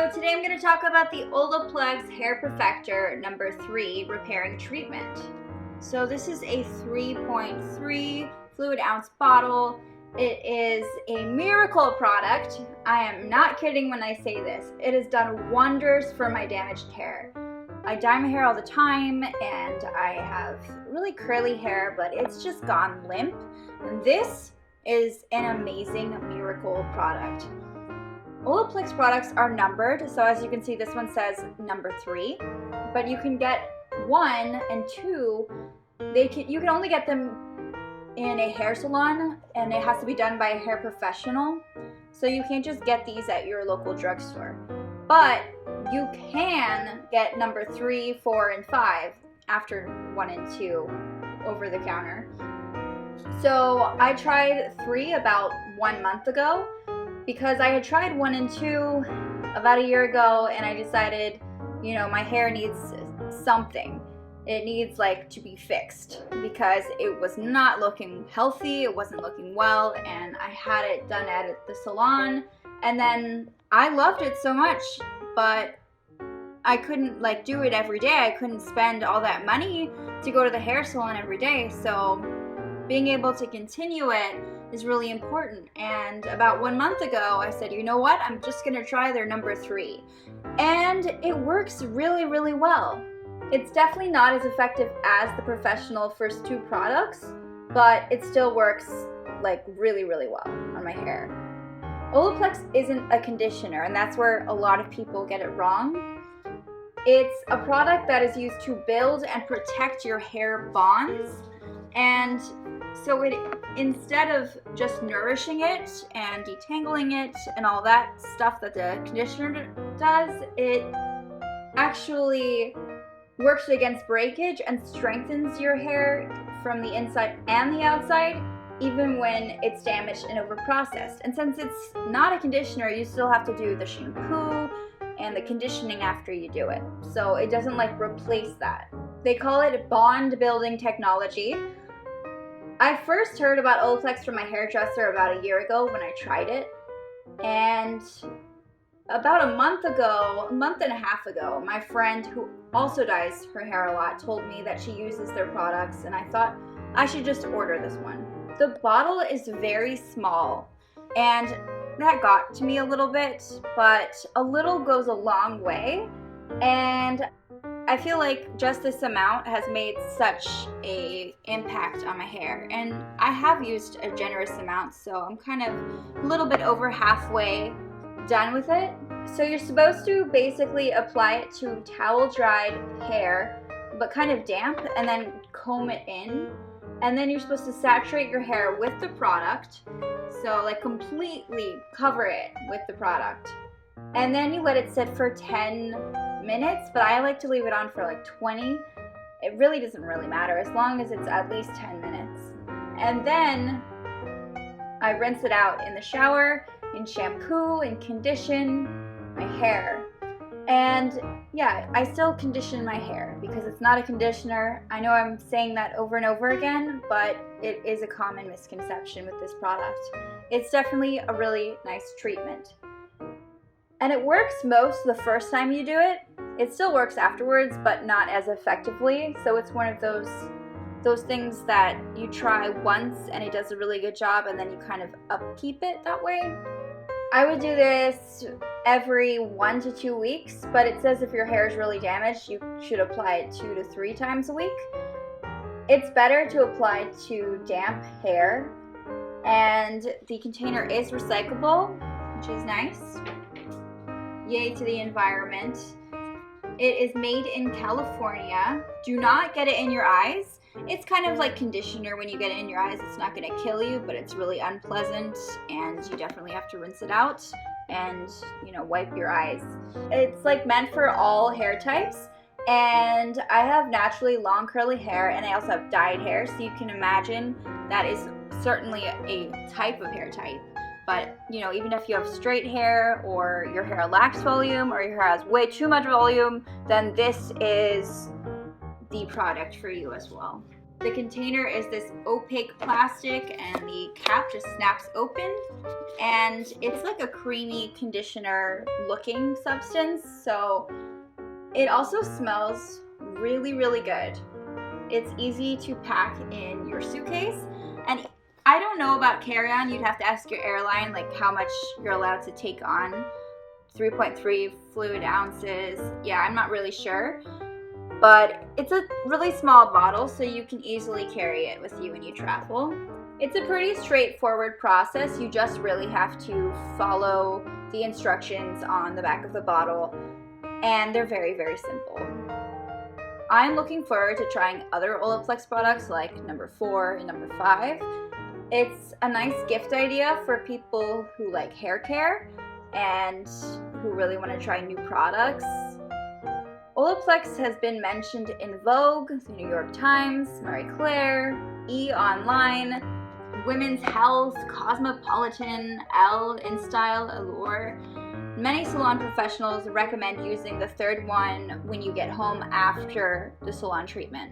So today I'm going to talk about the Olaplex Hair Perfector number 3 repairing treatment. So this is a 3.3 fluid ounce bottle. It is a miracle product. I am not kidding when I say this. It has done wonders for my damaged hair. I dye my hair all the time and I have really curly hair, but it's just gone limp. And this is an amazing miracle product. Olaplex products are numbered, so as you can see, this one says number 3, but you can get 1 and 2. You can only get them in a hair salon, and it has to be done by a hair professional, so you can't just get these at your local drugstore. But you can get number 3, 4, and 5 after 1 and 2 over the counter. So I tried 3 about 1 month ago, because I had tried 1 and 2 about a year ago, and I decided, you know, my hair needs something. It needs to be fixed because it was not looking healthy, it wasn't looking well, and I had it done at the salon, and then I loved it so much, but I couldn't do it every day. I couldn't spend all that money to go to the hair salon every day, so being able to continue it is really important. And about 1 month ago, I said, you know what, I'm just gonna try their number 3. And it works really, really well. It's definitely not as effective as the professional first 2 products, but it still works really, really well on my hair. Olaplex isn't a conditioner, and that's where a lot of people get it wrong. It's a product that is used to build and protect your hair bonds, and so instead of just nourishing it and detangling it and all that stuff that the conditioner does, it actually works against breakage and strengthens your hair from the inside and the outside, even when it's damaged and overprocessed. And since it's not a conditioner, you still have to do the shampoo and the conditioning after you do it. So it doesn't replace that. They call it bond building technology. I first heard about Olaplex from my hairdresser about a year ago when I tried it, and about a month and a half ago, my friend who also dyes her hair a lot told me that she uses their products, and I thought I should just order this one. The bottle is very small, and that got to me a little bit, but a little goes a long way, and I feel like just this amount has made such an impact on my hair, and I have used a generous amount, so I'm kind of a little bit over halfway done with it. So you're supposed to basically apply it to towel dried hair, but kind of damp, and then comb it in, and then you're supposed to saturate your hair with the product, so completely cover it with the product, and then you let it sit for 10 minutes, but I like to leave it on for 20. It really doesn't really matter as long as it's at least 10 minutes. And then I rinse it out in the shower, in shampoo, and condition my hair. And yeah, I still condition my hair because it's not a conditioner. I know I'm saying that over and over again, but it is a common misconception with this product. It's definitely a really nice treatment. And it works most the first time you do it. It still works afterwards, but not as effectively. So it's one of those things that you try once and it does a really good job, and then you kind of upkeep it that way. I would do this every 1 to 2 weeks, but it says if your hair is really damaged, you should apply it 2 to 3 times a week. It's better to apply to damp hair, and the container is recyclable, which is nice. Yay to the environment. It is made in California. Do not get it in your eyes. It's kind of like conditioner. When you get it in your eyes, it's not going to kill you, but it's really unpleasant, and you definitely have to rinse it out and, wipe your eyes. It's meant for all hair types, and I have naturally long curly hair, and I also have dyed hair, so you can imagine that is certainly a type of hair type. But, even if you have straight hair, or your hair lacks volume, or your hair has way too much volume, then this is the product for you as well. The container is this opaque plastic and the cap just snaps open, and it's like a creamy conditioner looking substance, so it also smells really, really good. It's easy to pack in your suitcase, and I don't know about carry-on. You'd have to ask your airline like how much you're allowed to take on. 3.3 fluid ounces. Yeah, I'm not really sure. But it's a really small bottle, so you can easily carry it with you when you travel. It's a pretty straightforward process. You just really have to follow the instructions on the back of the bottle, and they're very, very simple. I'm looking forward to trying other Olaplex products like number 4 and number 5. It's a nice gift idea for people who like hair care and who really want to try new products. Olaplex has been mentioned in Vogue, the New York Times, Marie Claire, E! Online, Women's Health, Cosmopolitan, Elle, InStyle, Allure. Many salon professionals recommend using the third one when you get home after the salon treatment.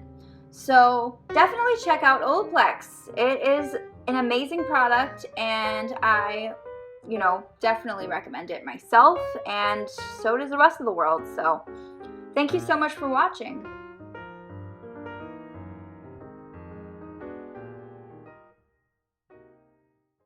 So definitely check out Olaplex. It is an amazing product, and I definitely recommend it myself, and so does the rest of the world. So thank you so much for watching.